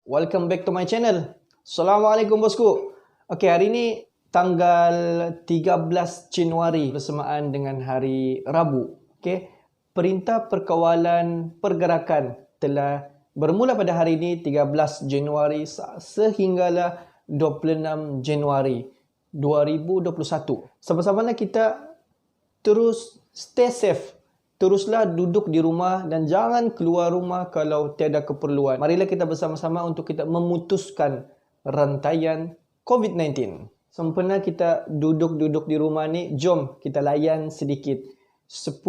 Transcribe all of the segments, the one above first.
Welcome back to my channel. Assalamualaikum bosku. Okey, hari ni tanggal 13 Januari bersamaan dengan hari Rabu. Okey, Perintah Perkawalan Pergerakan telah bermula pada hari ini 13 Januari sehinggalah 26 Januari 2021. Sama-sama kita terus stay safe. Teruslah duduk di rumah dan jangan keluar rumah kalau tiada keperluan. Marilah kita bersama-sama untuk kita memutuskan rantaian COVID-19. Sempena kita duduk-duduk di rumah ni, jom kita layan sedikit 10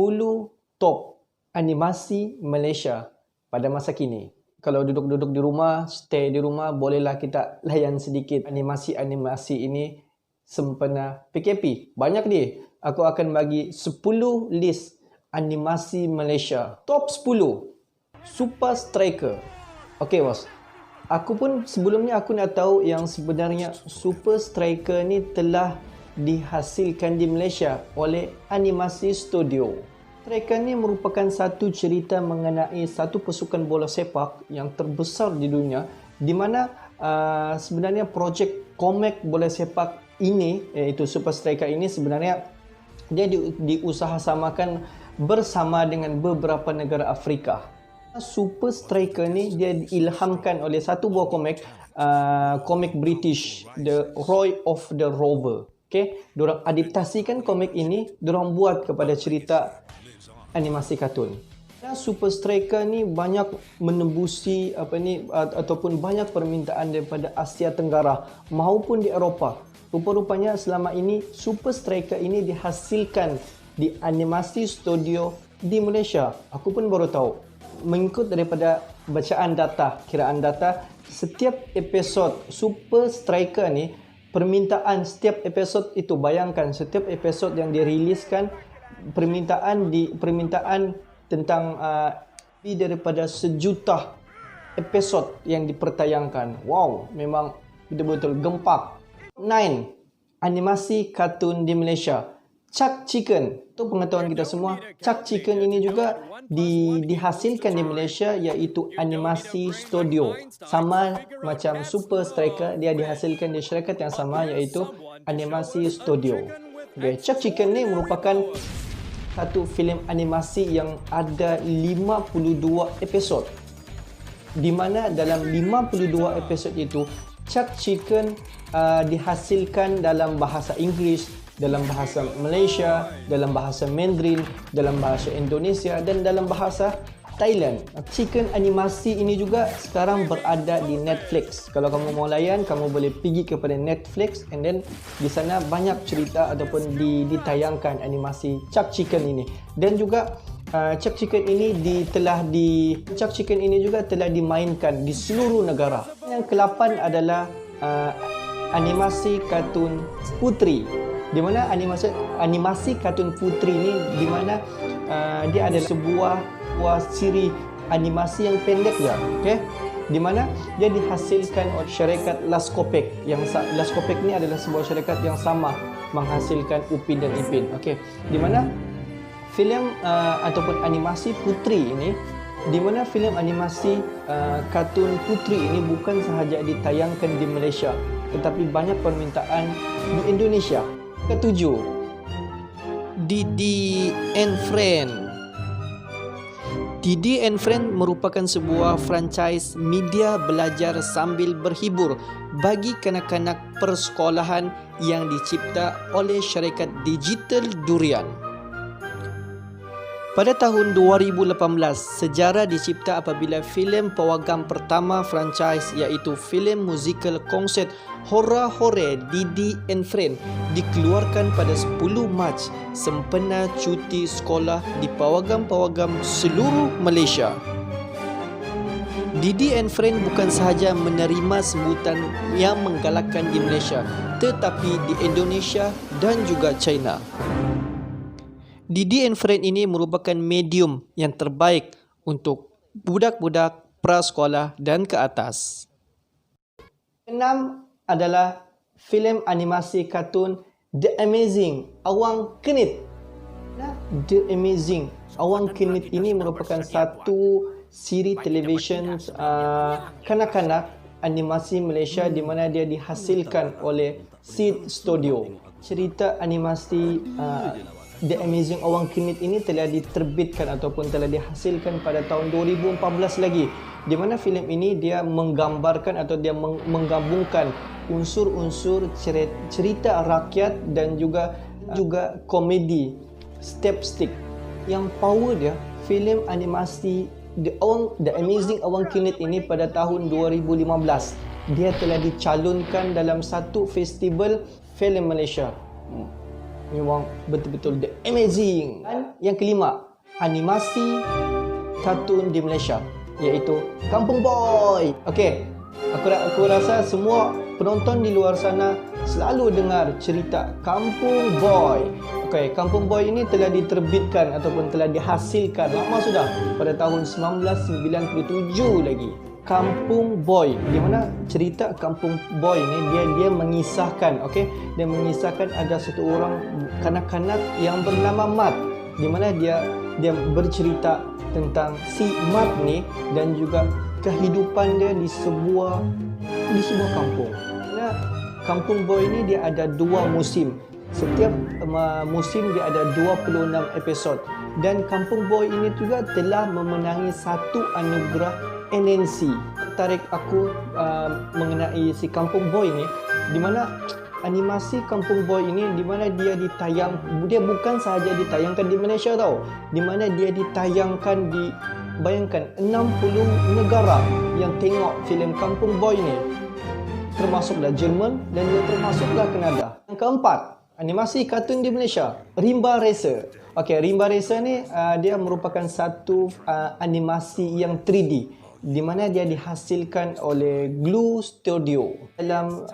top animasi Malaysia pada masa kini. Kalau duduk-duduk di rumah, stay di rumah, bolehlah kita layan sedikit animasi-animasi ini sempena PKP. Banyak dia. Aku akan bagi 10 list animasi Malaysia. Top 10. Super Striker. Okey bos. Aku pun sebelumnya aku nak tahu yang sebenarnya Super Striker ni telah dihasilkan di Malaysia oleh Animasi Studio. Striker ni merupakan satu cerita mengenai satu pasukan bola sepak yang terbesar di dunia, di mana sebenarnya projek komik bola sepak ini, iaitu Super Striker ini sebenarnya dia diusahasakan bersama dengan beberapa negara Afrika. Super Striker ni dia diilhamkan oleh satu buah komik British, The Roy of the Rover. Okey, diorang adaptasikan komik ini, diorang buat kepada cerita animasi kartun. Super Striker ni banyak menembusi ataupun banyak permintaan daripada Asia Tenggara maupun di Eropah. Rupa-rupanya selama ini Super Striker ini dihasilkan di Animasi Studio di Malaysia. Aku pun baru tahu. Mengikut daripada bacaan data, kiraan data, setiap episod Super Striker ni, permintaan setiap episod itu, bayangkan setiap episod yang diriliskan, permintaan tentang lebih daripada 1 juta episod yang dipertayangkan. Wow, memang betul-betul gempak. 9. Animasi kartun di Malaysia. Chuck Chicken, itu pengetahuan kita semua. Chuck Chicken ini juga dihasilkan di Malaysia, iaitu Animasi Studio. Sama macam Super Striker, dia dihasilkan di syarikat yang sama, iaitu Animasi Studio. Okay. Chuck Chicken ni merupakan satu filem animasi yang ada 52 episod. Di mana dalam 52 episod itu, Chuck Chicken dihasilkan dalam bahasa Inggeris, dalam bahasa Malaysia, dalam bahasa Mandarin, dalam bahasa Indonesia dan dalam bahasa Thailand. Chicken animasi ini juga sekarang berada di Netflix. Kalau kamu mau layan, kamu boleh pergi kepada Netflix and then di sana banyak cerita ataupun ditayangkan animasi Chuck Chicken ini. Dan juga Chuck Chicken ini juga telah dimainkan di seluruh negara. Yang ke-8 adalah animasi kartun Putri. Di mana animasi kartun Putri ni, di mana dia ada sebuah siri animasi yang pendek je, okey, di mana dia dihasilkan oleh syarikat Laskopek. Yang Laskopek ni adalah sebuah syarikat yang sama menghasilkan Upin dan Ipin. Okey, di mana filem ataupun animasi Putri ini, di mana filem animasi kartun Putri ini bukan sahaja ditayangkan di Malaysia, tetapi banyak permintaan di Indonesia. Ketujuh, Didi and Friend. Didi and Friend merupakan sebuah franchise media belajar sambil berhibur bagi kanak-kanak persekolahan yang dicipta oleh syarikat digital Durian. Pada tahun 2018, sejarah dicipta apabila filem pawagam pertama franchise, iaitu filem musikal konsert Hora-Hore Didi and Friend, dikeluarkan pada 10 Mac sempena cuti sekolah di pawagam-pawagam seluruh Malaysia. Didi and Friend bukan sahaja menerima sambutan yang menggalakkan di Malaysia, tetapi di Indonesia dan juga China. Didi and Friend ini merupakan medium yang terbaik untuk budak-budak prasekolah dan ke atas. 6 adalah filem animasi kartun The Amazing Awang Kenit. The Amazing Awang Kenit ini merupakan satu siri televisyen kanak-kanak animasi Malaysia di mana dia dihasilkan oleh Seed Studio. Cerita animasi The Amazing Awang Kinit ini telah diterbitkan ataupun telah dihasilkan pada tahun 2014 lagi, di mana filem ini dia menggambarkan atau dia menggabungkan unsur-unsur cerita rakyat dan juga komedi slapstick. Yang power dia, filem animasi The Amazing Awang Kinit ini pada tahun 2015 dia telah dicalonkan dalam satu festival filem Malaysia. Memang betul-betul The Amazing. Dan yang kelima, animasi kartun di Malaysia, iaitu Kampung Boy. Okey, aku rasa semua penonton di luar sana selalu dengar cerita Kampung Boy. Okey, Kampung Boy ini telah diterbitkan ataupun telah dihasilkan lama sudah, pada tahun 1997 lagi. Kampung Boy, di mana cerita Kampung Boy ni dia mengisahkan, okey, dia mengisahkan ada satu orang kanak-kanak yang bernama Mat, di mana dia bercerita tentang si Mat ni dan juga kehidupan dia di sebuah kampung. Nah, Kampung Boy ni dia ada 2 musim. Setiap musim dia ada 26 episod, dan Kampung Boy ini juga telah memenangi satu anugerah NNC. Tertarik aku mengenai si Kampung Boy ni, di mana animasi Kampung Boy ini di mana dia bukan sahaja ditayangkan di Malaysia tau, di mana dia ditayangkan di, bayangkan, 60 negara yang tengok filem Kampung Boy ni, termasuklah Jerman dan juga termasuklah Kanada. Yang keempat, animasi kartun di Malaysia, Rimba Racer. Okey, Rimba Racer ni dia merupakan satu animasi yang 3D, di mana dia dihasilkan oleh Glue Studio. Dalam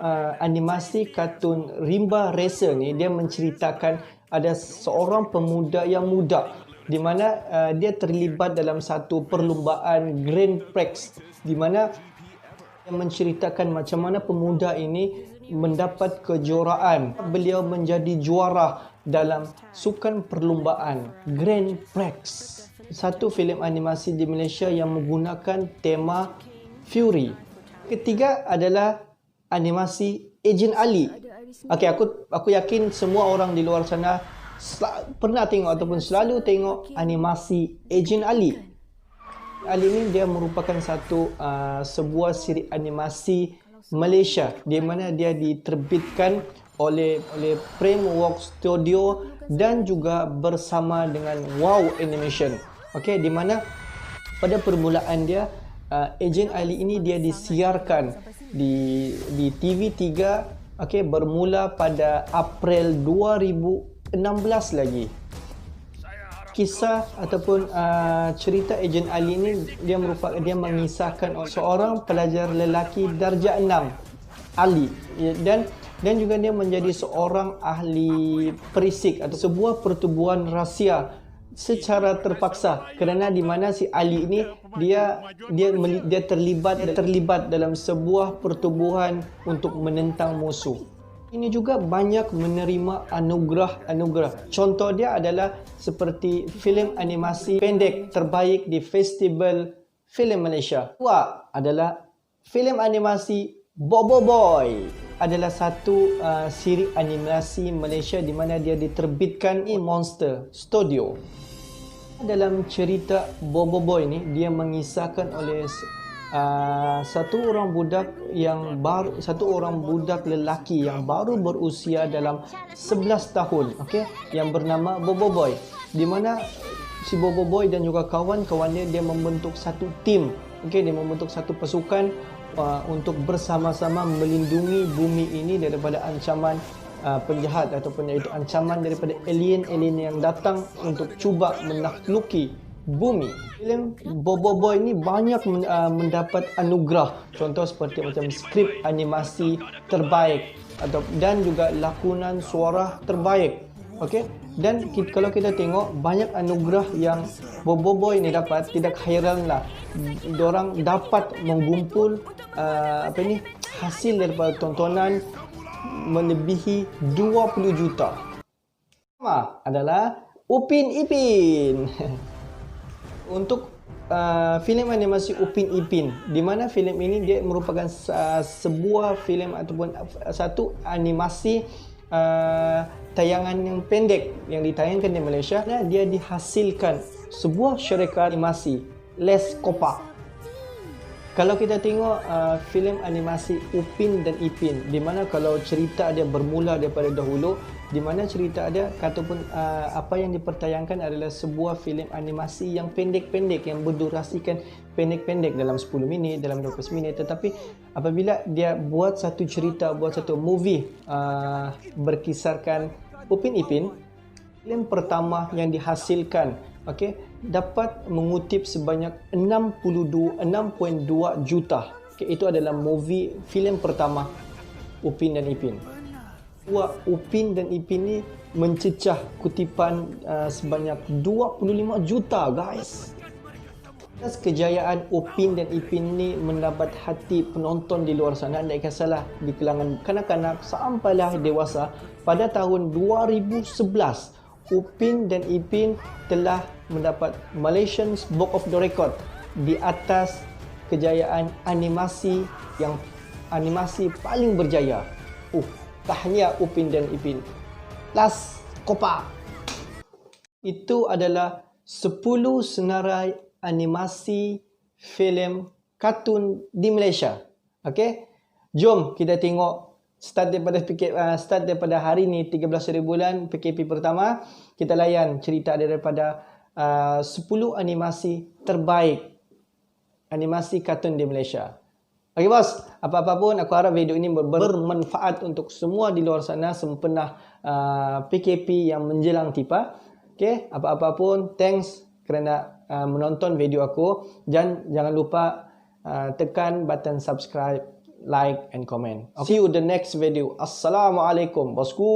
animasi kartun Rimba Racer ni, dia menceritakan ada seorang pemuda yang muda, di mana dia terlibat dalam satu perlumbaan Grand Prix, di mana dia menceritakan macam mana pemuda ini mendapat kejuaraan. Beliau menjadi juara dalam sukan perlumbaan Grand Prix. Satu filem animasi di Malaysia yang menggunakan tema Fury. Ketiga adalah animasi Ejen Ali. Okey, aku yakin semua orang di luar sana pernah tengok ataupun selalu tengok animasi Ejen Ali. Ali ini dia merupakan sebuah siri animasi Malaysia, di mana dia diterbitkan oleh Framework Studio dan juga bersama dengan Wow Animation. Okey, di mana pada permulaan dia Ejen Ali ini dia disiarkan di TV3, okey, bermula pada April 2016 lagi. Kisah ataupun cerita Ejen Ali ini dia mengisahkan seorang pelajar lelaki darjah 6, Ali, dan juga dia menjadi seorang ahli perisik atau sebuah pertubuhan rahsia secara terpaksa, kerana di mana si Ali ini dia terlibat dalam sebuah pertubuhan untuk menentang musuh. Ini juga banyak menerima anugerah. Contoh dia adalah seperti filem animasi pendek terbaik di Festival Filem Malaysia. Kedua adalah filem animasi Bobo Boy. Adalah satu siri animasi Malaysia di mana dia diterbitkan di Monster Studio. Dalam cerita Bobo Boy ni, dia mengisahkan oleh satu orang budak lelaki yang baru berusia dalam 11 tahun, okey, yang bernama Bobo Boy, di mana si Bobo Boy dan juga kawan-kawannya dia membentuk satu tim, okey, dia membentuk satu pasukan untuk bersama-sama melindungi bumi ini daripada ancaman penjahat ataupun iaitu ancaman daripada alien yang datang untuk cuba menakluki bumi. Filem Bobo Boy ni banyak mendapat anugerah, contoh seperti macam skrip animasi terbaik dan juga lakonan suara terbaik. Okey, dan kalau kita tengok banyak anugerah yang Bobo Boy ni dapat, tidak hairanlah diorang dapat menggumpul hasil daripada tontonan melebihi 20 juta. Pertama adalah Upin Ipin. Untuk filem animasi Upin Ipin, di mana filem ini dia merupakan sebuah filem ataupun satu animasi tayangan yang pendek yang ditayangkan di Malaysia. Dia dihasilkan sebuah syarikat animasi Les Copa. Kalau kita tengok filem animasi Upin dan Ipin, di mana kalau cerita dia bermula daripada dahulu, di mana cerita dia ataupun apa yang dipertayangkan adalah sebuah filem animasi yang pendek-pendek, yang berdurasikan pendek-pendek dalam 10 minit, dalam 12 minit. Tetapi apabila dia buat satu cerita, buat satu movie berkisarkan Upin Ipin, filem pertama yang dihasilkan, okey, dapat mengutip sebanyak 6.2 juta. Okay, itu adalah movie filem pertama Upin dan Ipin. Upin dan Ipin ni mencecah kutipan sebanyak 25 juta, guys. Atas kejayaan Upin dan Ipin ni mendapat hati penonton di luar sana, tidak kisahlah di kalangan kanak-kanak sampailah dewasa. Pada tahun 2011, Upin dan Ipin telah mendapat Malaysian Book of the Record di atas kejayaan animasi yang animasi paling berjaya. Tahniah Upin dan Ipin. Last Kopa. Itu adalah 10 senarai animasi filem kartun di Malaysia. Okey? Jom kita tengok start daripada hari ni 13 hari bulan PKP pertama. Kita layan cerita daripada 10 animasi terbaik animasi kartun di Malaysia. Okey bos, apa-apa pun aku harap video ini bermanfaat untuk semua di luar sana sempena PKP yang menjelang tiba. Okey, apa-apa pun thanks kerana menonton video aku. Jangan lupa tekan button subscribe, like and comment. Okay. See you the next video. Assalamualaikum bosku.